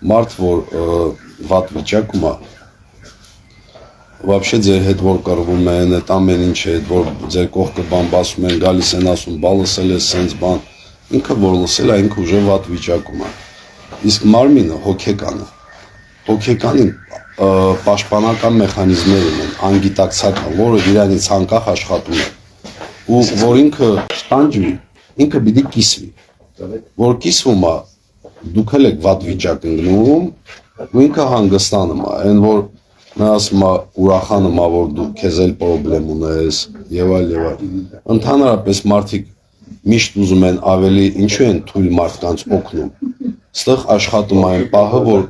Մարդ, որ վատ վիճակում է, вообще ձեր հետ որ կռվում են, այդ ամեն ինչը, որ ձեր կողքը բան բասում են, գալիս են ասում, բա լսել ես սենց բան, ինքը որ լսել է, ինքը ուժը վատ վիճակում է։ Իսկ մարմինը հոգեկանը, հոգեկանին պաշտպանական մեխանիզմներ ունեն, անգիտակցական, որը իրանից անկախ աշխատում է, ու որ ինքը ստանջվի, ինքը պիտի կիսվի, որ կիսվում է, դուք էլ եք վատ վիճակ ընկնում, ու ինքը հանգստանում է, այն որ նա ասում է ուրախանում է, որ դու քեզ էլ պրոբլեմ ունես, եւ այլ եւ այլ։ Ընդհանրապես մարդիկ միշտ ուզում են ավելի, ինչու են թույլ մարդկանց օգնում։ Ստեղ աշխատում է այն պահը, որ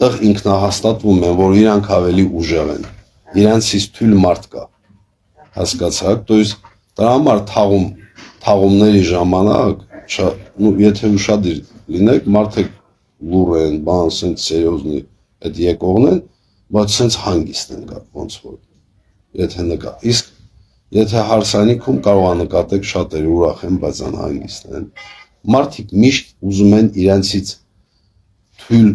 տեղ ինքնահաստատվում են, որ իրանք ավելի ուժեղ են, իրանցից թույլ մարդ կա, հասկացաք, то есть դրա համար թաղումների ժամանակ, եթե ուշադիր լինեք, մարդիկ լուր են, բան, սենց սերիոզնի այդ եկողն են, բայց սենց հանգիստ են գա, ոնց որ, եթե նկա, իսկ եթե հարսանիքում կարող է նկատեք շատերը ուրախ են, բայց անհանգիստ են, մարդիկ միշտ ուզում են իրանցից թույլ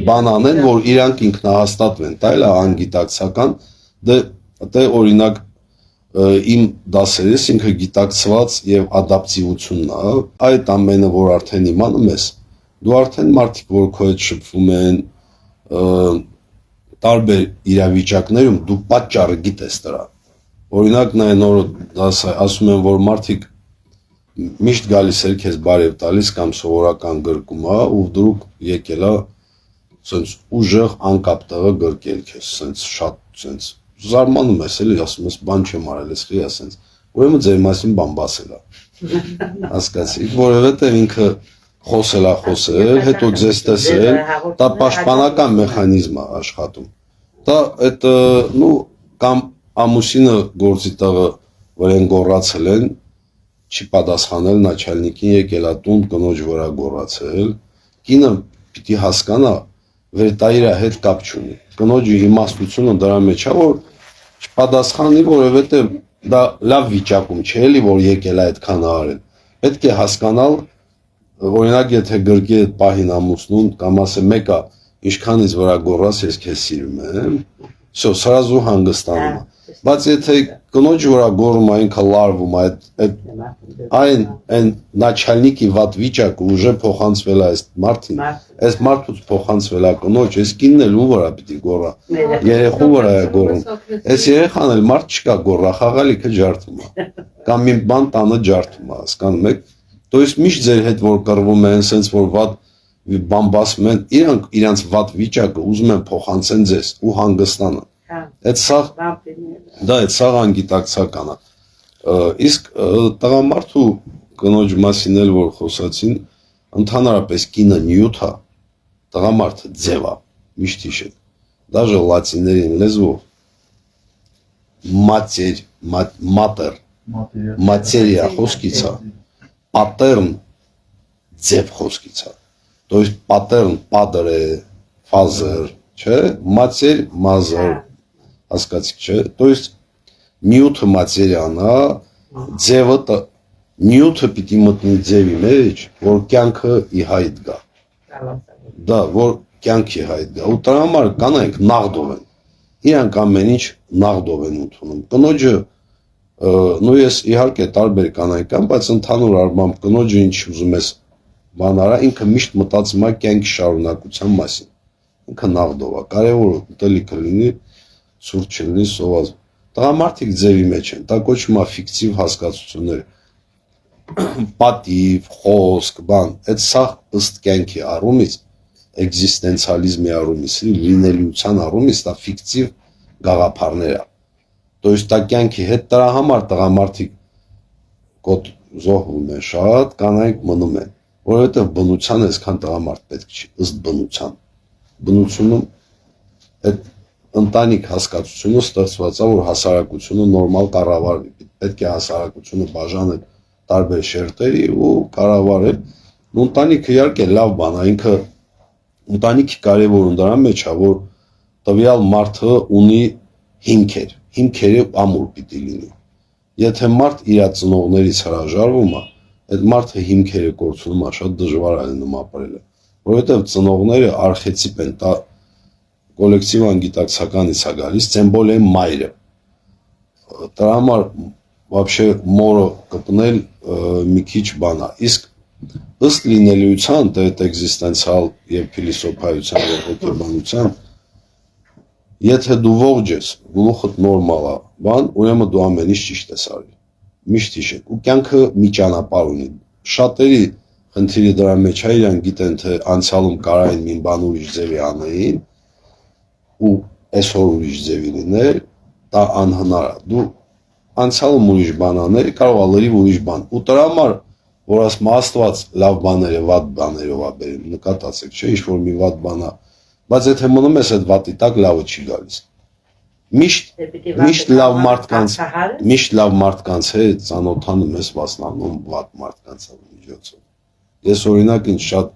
բան անեն, որ իրանք ինքնահաստատվեն, դա էլ է անգիտակցական, դե օրինակ իմ դասերից ինքը գիտակցված եւ ադապտիվությունն է, այդ ամենը, որ արդեն իմանում ես, դու արդեն մարդիկ, որ քո հետ շփվում են, տարբեր իրավիճակներում դու պատճառը գիտես դրա։ Օրինակ նա նոր դասը ասում են, որ մարդիկ միշտ գալիս էր քեզ բարև տալիս կամ սովորական գրկում է, ու դուք եկել է սենց ուժեղ անկապ տեղը գրկել քեզ, սենց շատ սենց զարմանում ես էլի, ասում ես բան չեմ արել, ես խի ասենց, ուրեմն ձեր մասին բան բասել է։ Հասկացիք, որովհետև ինքը խոսել, հետո ձեզ տեսել, դա պաշտպանական մեխանիզմ է աշխատում։ Դա այդ կամ ամուսինը գործի տեղը վրան գոռացել են, չի պատասխանել начальникին, եկել է տուն, կնոջ վրա գոռացել, կինը պիտի հասկանա, որ դա իր հետ կապ չունի։ Կնոջի իմաստությունը դրա մեջ է, որ չպատասխանի, որովհետև դա լավ վիճակում չէ, էլի որ եկել է այդքան արել։ Պետք է հասկանալ, օրինակ եթե գրկի այդ պահին ամուսնուն կամ ասե մեկը ինչքանից վրա գոռաս ես քեզ սիրում եմ, всё, сразу հանգստանում է։ Բայց եթե կնոջ վրա գոռում է, ինքը լարվում է, այն начальники վատ վիճակը ուժը փոխանցվել է այս մարդին, այս մարդուց փոխանցվել է կնոջ, այս կինն էլ ում վրա պիտի գոռա, երեխու վրա է գոռում, այս երեխան էլ մարդ չկա գոռա, խաղալիքը ջարդում է, կամ մի բան տանը ջարդում է, հասկանում եք, то есть միշտ ձեր հետ որ կռվում են, սենց որ վատ բան բասում են, իրանց վատ վիճակը ուզում են փոխանցեն ձեզ ու հանգստանան։ Այդ սաղ անգիտակցական է։ Իսկ տղամարդու կնոջ մասին էլ որ խոսացին, ընդհանրապես կինը նյութ է, տղամարդը ձև է, միշտ հիշեք։ Даже լատիներեն լեզվով մատերիա խոսքից է, պատերն ձև խոսքից է։ То есть պատերն պատեր է, ֆազեր, չէ, մատեր մազեր, հասկացիք չէ, то есть նյութը մատերիան է, ձևը նյութը պիտի մտնի ձևի մեջ, որ կյանքը ի հայտ գա։ Դա, որ կյանքի հայտ գա, ու դրա համար կանայք նաղդով են, իրանք ամեն ինչ նաղդով են ընդունում, կնոջը, ես իհարկե տարբեր կանայք կան, բայց ընդհանուր առմամբ կնոջը ինչ ուզում ես բան արա, ինքը միշտ մտածում է կյանքի շարունակության մասին, ինքը նաղդով է, կարևոր ուտելիքը լինի, սուրճ չլինի, սոված, տղամարդիկ ձևի մեջ են, դա կոչվում է ֆիկտիվ հասկացություններ, պատիվ, խոսք, բան, այդ սաղ ըստ կյանքի առումից, էգզիստենցիալիզմի առումից, լինելիության առումից, դա ֆիկտիվ գաղափարներ է, то есть դա կյանքի հետ դրա համար տղամարդիկ կոտ զոհվում են շատ, կանայք մնում են, որովհետև բնության այսքան տղամարդ պետք չի, ըստ բնության, բնությունում այդ ընտանիք հասկացությունը ստեղծված է, որ հասարակությունը նորմալ կառավարվի, պետք է հասարակությունը բաժանել տարբեր շերտերի ու կառավարել, ընտանիքը իհարկե լավ բան է, ինքը ընտանիքի կարևորը դրա մեջ է, որ տվյալ մարդը ունի հիմքեր, հիմքերը ամուր պիտի լինի, եթե մարդ իր ծնողներից հրաժարվում է, այդ մարդը հիմքերը կորցնում է, շատ դժվար է լինում ապրելը, որովհետև ծնողները արխետիպ են, դա կոլեկտիվ անգիտակցականից է գալիս, тем более մայրը։ Դրա համար вообще մորը կպնել մի քիչ բան է։ Իսկ ըստ լինելիության, այդ էգզիստենցիալ եւ փիլիսոփայության եւ հոգեբանության, եթե դու ողջ ես, գլուխդ նորմալ է, բան, ուրեմն դու ամեն ինչ ճիշտ ես արել։ Միշտ հիշեք, ու կյանքը մի ճանապարհ ունի։ Շատերի խնդիրը դրա մեջ է, իրենք գիտեն, թե անցյալում կարային մի բան ուրիշ ձևի անեին, ու այսօր ուրիշ ձևի լիներ, դա անհնար է։ Դու անցյալում ուրիշ բան անել, կարող է լրիվ ուրիշ բան։ Ու դրա համար, որ ասում Աստված լավ բաները վատ բաներով է բերում, նկատացեք, չէ՞, ինչ-որ մի վատ բան է, բայց եթե մնում ես այդ վատի տակ, լավը չի գալիս։ Միշտ լավ մարդկանց հետ ծանոթանում ես վասնանում վատ մարդկանց միջոցով։ Ես օրինակ ինձ շատ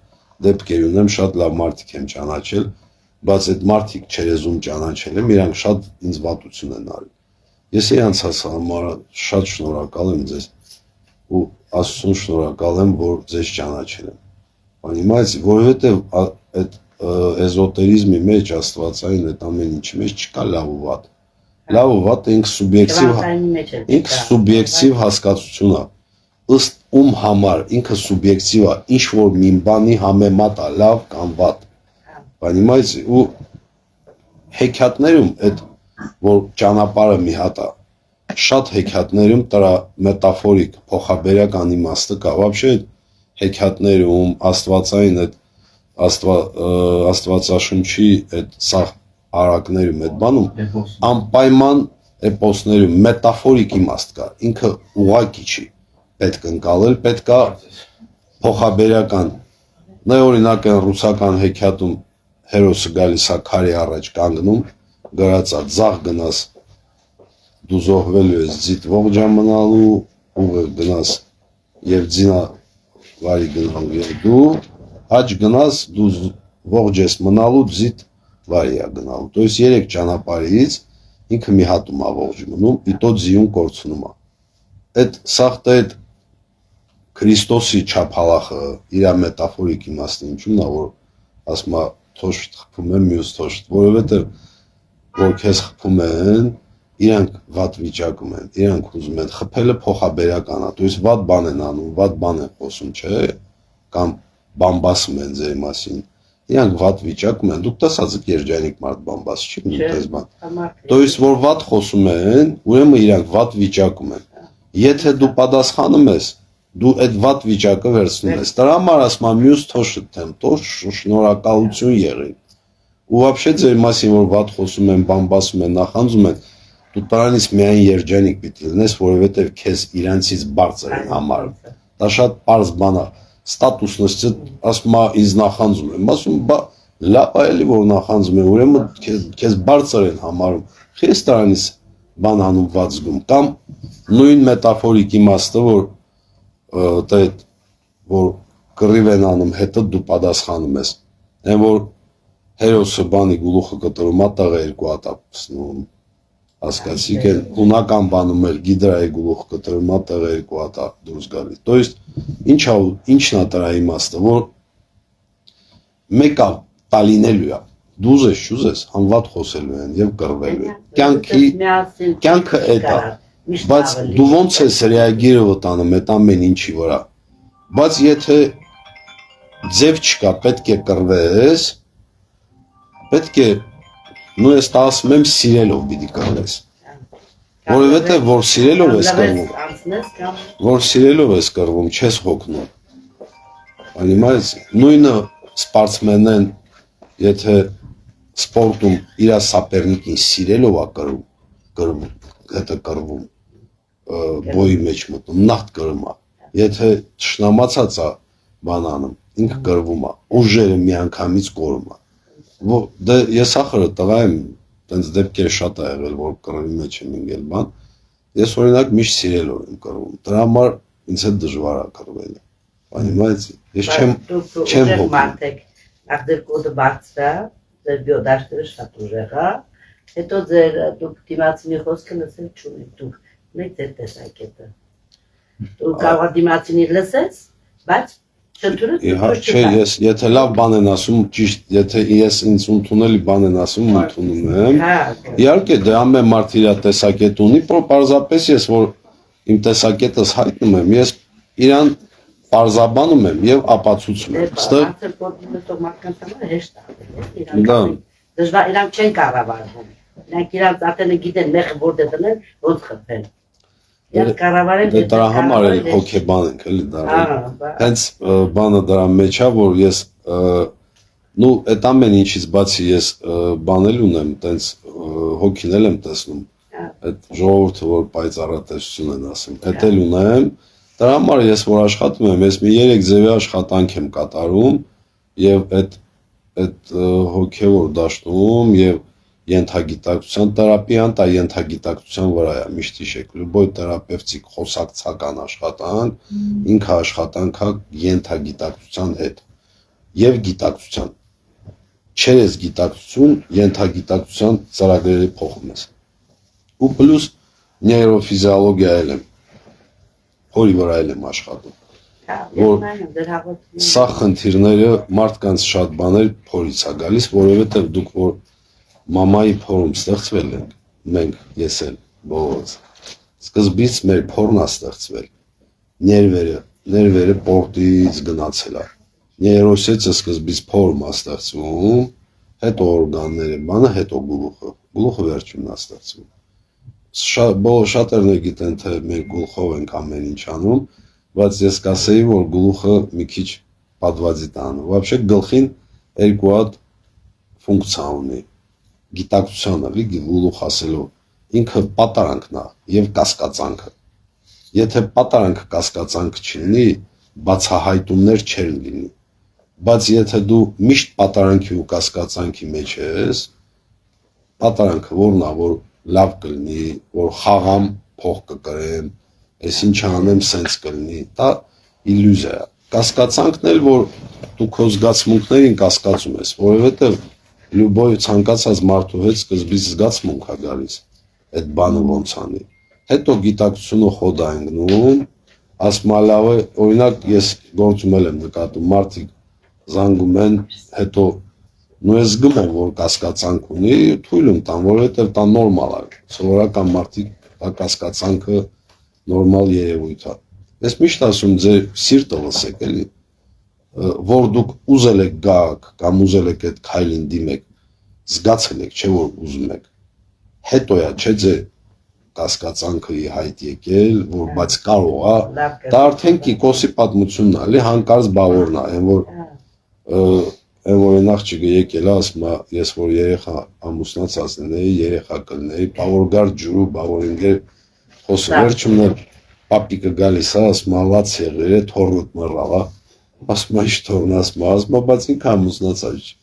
դեպքեր ունեմ, շատ լավ մարդիկ եմ ճանաչել, բայց այդ մարդիկ չերեզում ճանաչել եմ, իրանք շատ ինձ վատություն են արել։ Ես իրանց համար շատ շնորհակալ եմ ձեզ ու Աստծուն շնորհակալ եմ, որ ձեզ ճանաչել եմ։ Понимаете, որովհետև այդ էզոտերիզմի մեջ, աստվածային այդ ամեն ինչի մեջ չկա լավ ու վատ։ Լավ ու վատը ինքը սուբյեկտիվ հասկացություն է։ Ըստ ում համար ինքը սուբյեկտիվ է, ինչ որ մի բանի համեմատ է լավ կամ վատ։ Понимаете, ու հեքիաթներում այդ որ ճանապարհը մի հատ է, շատ հեքիաթներում դրա մետաֆորիկ փոխաբերական իմաստը կա։ Вообще հեքիաթներում աստվածային այդ աստվածաշնչի այդ սաղ արակներում այդ բանում անպայման էպոսներում մետաֆորիկ իմաստ կա, ինքը ուղղակի չի պետք ընկալել, պետք է փոխաբերական։ Նա օրինակ այն ռուսական հեքիաթում հերոսը գալիս է քարի առաջ կանգնում, գրած է ձախ գնաս դու զոհվելու ես ձիտ ողջ մնալու, ուղը գնաս եւ ձինա վարի գնալու եւ դու հաճ գնաս դու ողջ ես մնալու ձիտ վարի է գնալու։ То есть երեք ճանապարհից ինքը մի հատում է ողջ մնում, իտո ձիուն կորցնում է։ Այդ սաղ այդ Քրիստոսի չափալախը իր մետաֆորիկ իմաստը ինչու՞մն է, որ ասում է թոշտ խփում են մյուս թոշտ, որովհետեւ որ քեզ խփում են, իրանք վատ վիճակում են, իրանք ուզում են խփելը փոխաբերական է, то есть վատ բան են անում, վատ բան են խոսում, չէ՞, կամ բամբասում են ձեր մասին, իրանք վատ վիճակում են, դուք տեսած եք երջանիկ մարդ բամբաս չի ունի դες բան, то есть որ վատ խոսում են, ուրեմն իրանք վատ վիճակում են, եթե դու պատասխանում ես, դու այդ վատ վիճակը վերցնում ես, դրա համար ասում եմ մյուս թոշը թեմ, թոշ շնորհակալություն եղեք, ու вообще ձեր մասին որ վատ խոսում են, բամբասում են, նախանձում են, դու դրանից միայն երջանիկ պիտի լինես, որովհետև քեզ իրանցից բարձր են համարում։ Դա շատ པարզ բան է։ Ստատուսն է, ասում է ինձ նախանձում եմ, ասում բա լավ է էլի որ նախանձում են, ուրեմն քեզ բարձր են համարում։ Քեզ դրանից բան անում ված զգում, կամ նույն մետաֆորիկ իմաստը, որ կռիվ են անում, հետո դու պատասխանում ես։ Այն որ հերոսը բանի գլուխը կտրում է, տղը երկու հատ է փսնում։ Հասկացիք են հունական բանում էլ գիդրայի գլուխ կտրում է, տղը երկու հատ է դուրս գալի։ То есть ինչն է դրա իմաստը, որ մեկը տալինելու է, դու ուզես չուզես, անվատ խոսելու են եւ կռվելու են։ Կյանքը այդ է, բայց դու ոնց ես ռեագիրը տանում այդ ամեն ինչի վրա։ Բայց եթե ձև չկա, պետք է կռվես, պետք է նու ես ասում եմ սիրելով պիտի կռվես։ Որովհետև որ սիրելով ես կռվում, որ սիրելով ես կռվում, չես հոգնում։ Понимаете, նույնը սպորտսմենն եթե սպորտում իր սապերնիկին սիրելով է կռվում, հետը կռվում, բոյի մեջ մտնում, նախտ կռվում է։ Եթե ճշնամացած է բանանում, ինքը կռվում է, ուժերը միանգամից կորում է։ Դե ես ախրը տղա եմ, տենց դեպքեր շատ է եղել, որ կռվի մեջ եմ ընկել բան, ես օրինակ միշտ սիրելով եմ կռվում, դրա համար ինձ հետ դժվար է կռվել, понимаете, ես չեմ հոգում։ Նախ ձեր կոդը բարձր է, ձեր բիոդաշտերը շատ ուժեղ է, հետո ձեր դուք դիմացինի խոսքը լսել չունեք, դուք ունեք ձեր տեսակետը։ Դուք կարող դիմացինի լսես, բայց Չէ, ես եթե լավ բան են ասում, ճիշտ, եթե ես ինձ ընդունելի բան են ասում, ընդունում եմ։ Իհարկե, դե ամեն մարդ իր տեսակետ ունի, որ պարզապես ես որ իմ տեսակետս հայտնում եմ, ես իրան պարզաբանում եմ եւ ապացուցում եմ։ Ստեղ դժվար իրանք չեն կառավարվում։ Իրանք իրանք ատենը գիտեն մեղը որտե դնել, ոնց խփել։ Իրանք կառավարեն դե դրա համար էլ հոգեբան ենք, էլի դա։ Հենց բանը դրա մեջ է, որ ես նու այդ ամեն ինչից բացի ես բանել ունեմ, տենց հոգին էլ եմ տեսնում։ Այդ ժողովուրդը որ պայծառատեսություն են ասում, այդ էլ ունեմ։ Դրա համար ես որ աշխատում եմ, ես մի 3 ձևի աշխատանք եմ կատարում եւ այդ հոգեվոր դաշտում եւ ենթագիտակցության թերապիան դա ենթագիտակցության վրա է միշտ հիշեք լույս թերապևտիկ խոսակցական աշխատանք ինքը աշխատանքա ենթագիտակցության հետ եւ գիտակցության չես գիտակցություն ենթագիտակցության ծրագրերի փոխում ես ու պլյուս նեյրոֆիզիոլոգիա էլ եմ որի վրա եմ աշխատում որ սա խնդիրները մարդկանց շատ բաներ փորից է գալիս որովհետեւ դուք որ մամայի փորում ստեղծվել ենք մենք ես էլ բոլորս սկզբից մեր փորն է ստեղծվել ներվերը պորտից գնացել է նեյրոսեցը սկզբից փորում է ստեղծվում հետո օրգանները բանը հետո գլուխը վերջումն է ստեղծվում շատերն գիտեն թե մենք գլուխով ենք ամեն ինչ անում բայց ես կասեի որ գլուխը մի քիչ պատվազի տանում вообще գլխին երկու հատ ֆունկցիա ունի գիտակցությանը լի գլուխ ասելով ինքը պատարանքն է եւ կասկածանքը եթե պատարանքը կասկածանք չլինի բացահայտումներ չեն լինի բայց եթե դու միշտ պատարանքի ու կասկածանքի մեջ ես պատարանքը որն է որ լավ կլինի որ խաղամ փող կկրեմ ես ինչ անեմ սենց կլինի դա իլյուզիա է կասկածանքն էլ որ դու քո զգացմունքներին կասկածում ես որովհետեւ լյուբոյ ցանկացած մարդու հետ սկզբից զգացմունք է գալիս այդ բանը ոնց անի հետո գիտակցությունը խոդ է ընկնում ասում լավ է օրինակ ես գործում եմ նկատում մարդիկ զանգում են հետո նույն ես զգում եմ որ կասկածանք ունի թույլ եմ տամ որովհետեւ դա նորմալ է սովորական մարդիկ դա կասկածանքը նորմալ երևույթ է ես միշտ ասում ձեր սիրտը լսեք էլի որ դուք ուզել եք գաք կամ ուզել եք այդ քայլին դիմեք զգացել եք չէ որ ուզում եք հետո է չէ ձեր կասկածանքը հայտ եկել որ բայց կարող է դա արդեն Կիկոսի պատմությունն է էլի հանկարծ բավորն է այն որ այն աղջիկը եկել է ասում է ես որ երեխա ամուսնացած լինեի երեխա կլինեի բավոր գար ջուրու բավոր ինգեր խոսը վերջումն է պապիկը գալիս է ասում է լաց եղել է թորնուտ մռավ է ասում է ինչ թորն ասում է բայց ինքը ամուսնացած չի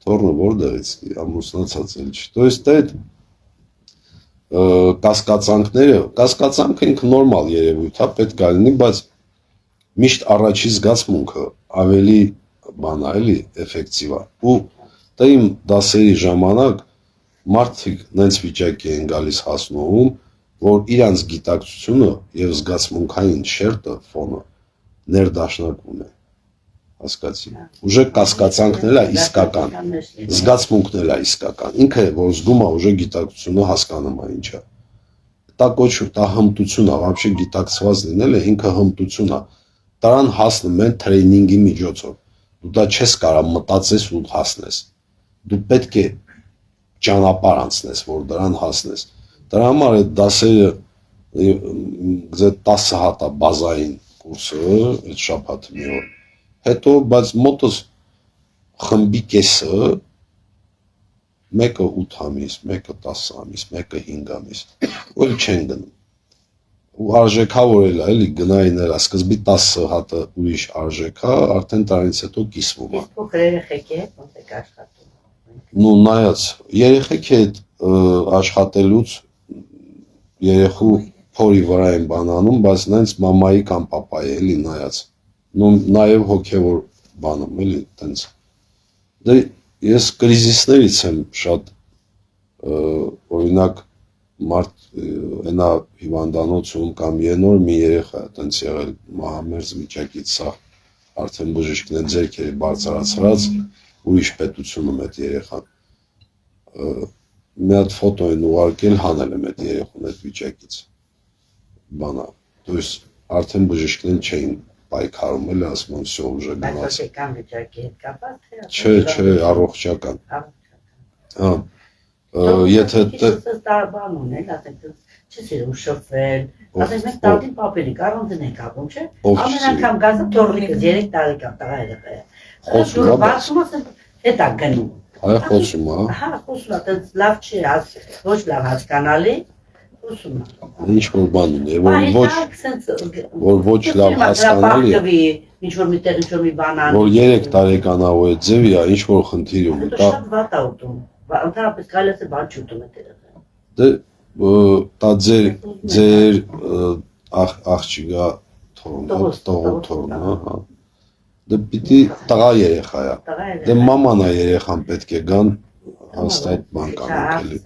թորնը որտեղից ամուսնացած էլ չի то есть այդ կասկածանքը ինքը նորմալ երևույթ է պետք է լինի բայց միշտ առաջի զգացմունքը ավելի բան է էլի էֆեկտիվ է ու դա իմ դասերի ժամանակ մարդիկ նենց վիճակի են գալիս հասնում որ իրանց գիտակցությունը եւ զգացմունքային շերտը ֆոնը ներդաշնակում է հասկացի ուժը կասկածանքն էլ է իսկական զգացմունքն էլ է իսկական ինքը որ զգում է ուժը գիտակցությունը հասկանում է ինչա դա կոչվում դա հմտություն է вообще գիտակցված լինելը ինքը հմտություն է դրան հասնում են տրեյնինգի միջոցով դու դա չես կարող մտածես ու հասնես դու պետք է ճանապարհ անցնես որ դրան հասնես դրա համար այդ դասերը 10 հատ է բազային կուրսը այդ շաբաթը մի օր հետո բայց մոտս խմբի կեսը մեկը 8 ամիս, մեկը 10 ամիս, մեկը 5 ամիս ու չեն գնում ու արժեքավոր էլ է էլի գնային էլ սկզբի 10 հատը ուրիշ արժեք է արդեն տարից հետո կիսվում է փոքր երեխեք է ոնց եք աշխատում նու նայած երեխեք հետ աշխատելուց երեխու փորի վրա են բանանում բայց նենց մամայի կամ պապայի էլի նայած նու նաև հոգևոր բանում էլի տենց դե ես կրիզիսներից եմ շատ օրինակ մարդ այնա հիվանդանոցում կամ ենոր մի երեխա տենց եղել մահամերձ վիճակից սա արդեն բժիշկն են ձերքերի բարձրացրած, ուրիշ պետությունում այդ երեխան։ Մի հատ ֆոտո են ուղարկել, հանել եմ այդ երեխուն այդ վիճակից։ Բանա, то есть արդեն բժիշկներն չէին պայքարում, էլի ասում են, всё уже Բայց գնաց։ հոգեկան վիճակի հետ կապված թե։ Չէ, առողջական։ Հա։ Եթե բան ունել, ասենք չի սիրում շփվել, ասենք մենք տատին պապերի կարանտին ենք ապրում, չէ՞։ Ամեն անգամ գազը թորնիկս 3 տարեկան տղա երեխա է։ Խոսում է, բացում ասենք հետ է գնում։ այ խոսում է։ Հա, խոսում է, դա լավ չի, ոչ լավ հասկանալի, խոսում է։ Ինչ որ բան ունի, որ ոչ լավ հասկանալի է։ Ինչ որ մի բան անի։ Որ 3 տարեկան է ու այդ ձևի է, ինչ որ խնդիր ունի։ Դա շատ վատ է ուտում։ Ընդհանրապես գալիս է բան չուտում այդ երեխան։ Դե դա ձեր աղջիկա թորն, հա։ Դե պիտի տղա երեխա է։ Դե մաման է երեխան պետք է գան հաստատ բան կանենք էլի։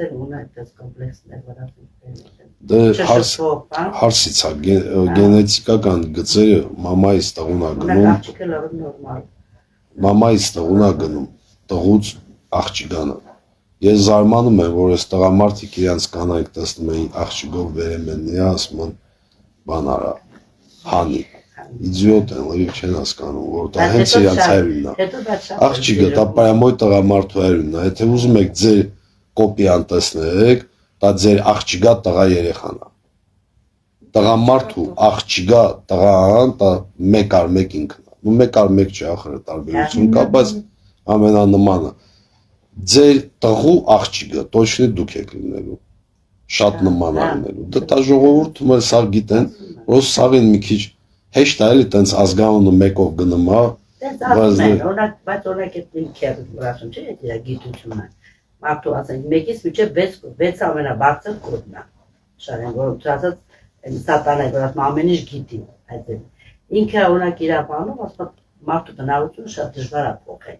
Դե հարսից է գենետիկական գծերը մամայից տղուն է գնում։ Մամայից տղուն է գնում, տղուց աղջիկանը։ Ես զարմանում եմ, որ այս տղամարդիկ իրանց կանայք տեսնում են աղջիկով վերեմ են նրա, ասում են բան արա, հանի, իդիոտ են, լրիվ չեն հասկանում, որ դա հենց իրանց հայրունն է։ Աղջիկը, դա պարամոյ տղամարդու հայրունն է, եթե ուզում եք ձեր կոպիան տեսնեք, դա ձեր աղջիկա տղա երեխան է։ Տղամարդու աղջիկա տղան, դա մեկ առ մեկ ինքն է, ու մեկ առ մեկ չի ախրը տարբերություն կա, բայց ամենանմանը ձեր տղու աղջիկը точно դուք եք լինելու, շատ նման է լինելու, դա ժողովուրդը սաղ գիտեն, որ սաղին մի քիչ հեշտ է էլի տենց ազգանունը մեկով գնում է, բայց օրինակ այդ քերը վրացում չէ, դա գիտությունը, մարդու ասենք մեկից մինչև 6 ամենաբարձր կոդն է, շարեն, որ ասած սատանա է, որ ասում ամեն ինչ գիտի, այդ ինքը օրինակ իր բանում, ասում մարդու բնավորությունը շատ դժվար է փոխել։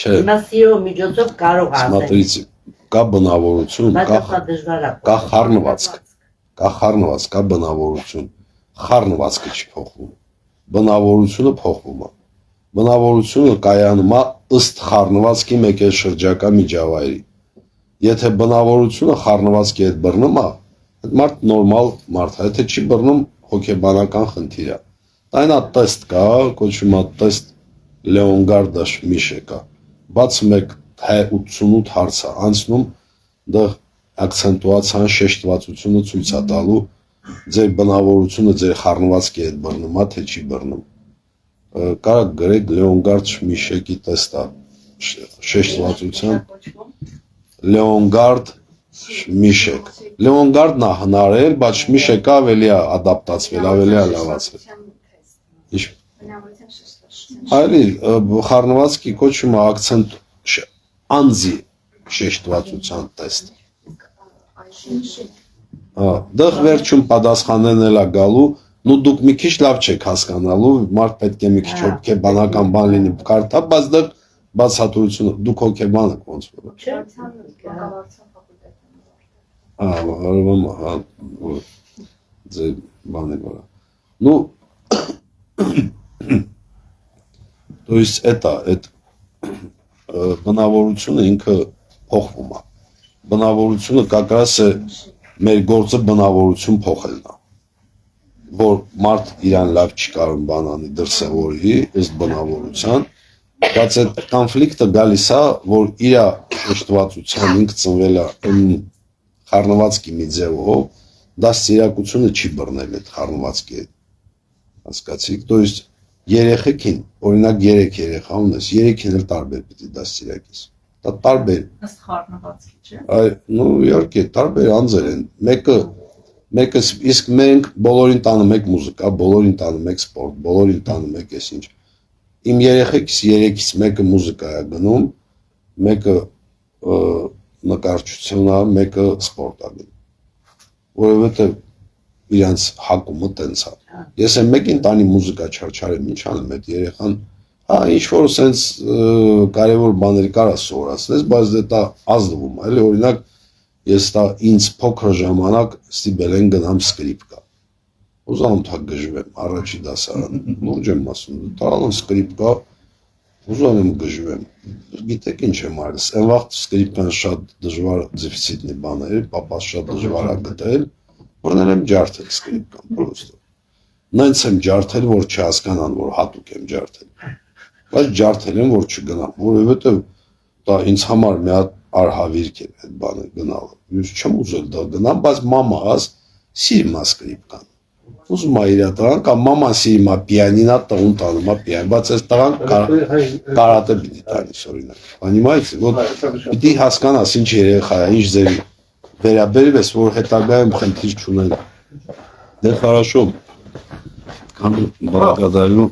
Հիմա սիրո միջոցով կարող ասենք։ Смотрите, կա բնավորություն, կա խառնվածք, կա բնավորություն, խառնվածքը չի փոխվում, բնավորությունը փոխվում է, բնավորությունը կայանում է ըստ խառնվածքի մեկ էլ շրջակա միջավայրի, եթե բնավորությունը խառնվածքի հետ բռնում է, այդ մարդ նորմալ մարդ է, եթե չի բռնում հոգեբանական խնդիր է, դա տեստ կա, կոչվում է տեստ Լեոնգարդա Շմիշեկա, բացում եք 88 հարցը, անցնում դեղ ակցենտուացիան շեշտվածությունը ցույց է տալու, ձեր բնավորությունը ձեր խառնվածքի հետ բռնում է, թե չի բռնում։ Կարա գրեք Լեոնգարդ Շմիշեկի տեստա շեշտվածության Լեոնգարդ Շմիշեկ։ Լեոնգարդն է հնարել, բայց Շմիշեկը ավելի է ադապտացվել, ավելի է լավացել։ Ինչ Այլի խառնվածքի կոչվում է ակցենտ անձի շեշտվածության տեստ։ Դեղ վերջում պատասխանեն էլա գալու, նու դուք մի քիչ լավ չեք հասկանալու, մարդ պետք է մի քիչ հոգեբանական բան լինի կարդա, բայց դեղ բացատրությունը դուք հոգեբան եք ոնց որ։ Ձեր բանը վրա։ Ну То есть այդ բնավորությունը ինքը փոխվում է։ Բնավորությունը как раз է մեր գործը բնավորություն փոխելն է։ Որ մարդ իրան լավ չի կարող բան անի դրսևորի ըստ բնավորության, բայց այդ կոնֆլիկտը գալիս է, որ իր շեշտվածության ինքը ծնվել է խառնվածքի մի ձևով, դա սիրակությունը չի բռնել այդ խառնվածքի հետ։ Հասկացիք, то есть երեխեքին, օրինակ 3 երեխա ունես, 3-ին էլ տարբեր պիտի դաստիարակես։ Դա տարբեր։ Ըստ խառնվածքի, չէ՞։ Այ, նո, իհարկե, տարբեր անձեր են։ Մեկը իսկ մենք բոլորին տանում ենք մուզիկա, բոլորին տանում ենք սպորտ, բոլորին տանում ենք այսինչ։ Իմ երեխեքից 3-ից մեկը մուզիկա է գնում, մեկը նկարչություն է, մեկը սպորտ է գնում։ Որովհետև իրանց հակումը տենց է։ Ես եմ մեկին տանի մուզիկա չարչարեմ, ինչ անեմ այդ երեխան, հա ինչ որ սենց կարևոր բաներ կարա սովորացնես, բայց դա ազդվում է, էլի օրինակ ես դա ինձ փոքր ժամանակ ստիպել են գնամ սկրիպկա, ուզում թա գժվեմ առաջի դասարան լուրջ եմ ասում տալով սկրիպկա ուզում եմ գժվեմ գիտեք ինչ եմ արել այն վաղ սկրիպկան շատ դժվար դեֆիցիտնի բան էր պապաս շատ դժվար է գտել որնել եմ ջարդել սկրիպկան պրոստը նենց եմ ջարդել որ չհասկանան որ հատուկ եմ ջարդել բայց ջարդել եմ որ չգնամ որովհետև դա ինձ համար մի հատ արհավիրք է այդ բանը գնալը ես չեմ ուզել դա գնամ բայց մամաս սիրում է սկրիպկան ուզում է իր տղան կամ մաման սիրում է պիանինա տղուն տանում է պիան բայց այս տղան կարատե պիտի տանիս օրինակ понимаете вот պիտի հասկանաս ինչ երեխա է ինչ ձևի վերաբերիվ ես որ հետագայում խնդիր չունեն դե хорошо благодарю